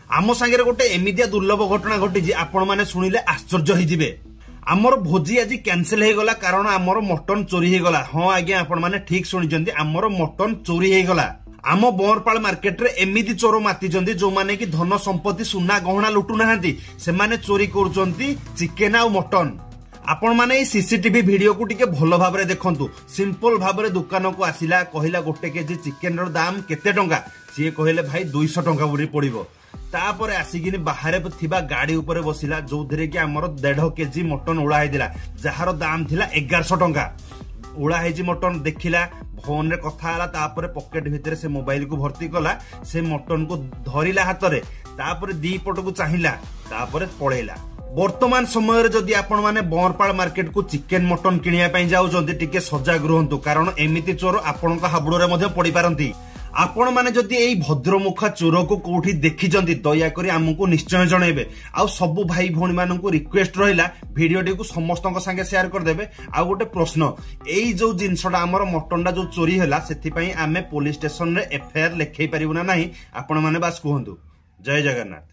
आम सांगे गोटे एमितिया दुर्लभ घटना घटी आपण मैंने शुणिले आश्चर्य होइजिबे। आमर भोजी आज कैंसिल हो गला कारण आमर मटन चोरी हो गला। हाँ आज्ञा आपण मैंने ठीक शुणी आमर मटन चोरी हो गला। आम बंरपाल मार्केट रे एमिति चोर मातिचंदी जो माने कि धन संपत्ति सुना गहना लुटु नाहांती से माने चोरी करूचंती चिकेन आ मटन। आपण माने सीसीटीवी वीडियो को टिके भलो भाबरे देखंतु। सिंपल भाबरे दुकान को आसिला कहिला गोटे केजी चिकेन रो दाम केते टंका सी कहले भाई 200 टंका बुरी पड़िबो। तापर आसिकिनी बाहर थिबा गाड़ी ऊपर बसिला जो धीरे कि आमर 1.5 केजी मटन उड़ा हैदिला जार दाम थिला 1100 टंका। उड़ा है मटन देखिला फोन रे कथा हला तापर पॉकेट भितर से मोबाइल को भर्ती कला से मटन को धरिला हाथ रे तापर दी पट को चाहिला तापर पळेला। वर्तमान समय रे जदि आपण माने बंरपाल मार्केट को चिकेन मटन किनिया पई जाउचंती टिके सजग रहंतु कारण एमिति चोर आपणक हाबुड़ रे मध्ये पड़ी पारंती। आपण माने जदि एई भद्रमुखा चोर को कोठी देखिचंती दया करी हमकु निश्चय जणेबे। आ सब भाई भौणी माननकु रिक्वेस्ट रहिला वीडियो टी को समस्तक संगे शेयर कर देबे। आ गोटे प्रश्न एई जो जिंसडा हमर मटनडा जो चोरी हला सेथि पई आमे पुलिस स्टेशन रे एफआईआर लेखै परिबुना नाही आपण माने बास कहंतु। जय जगन्नाथ।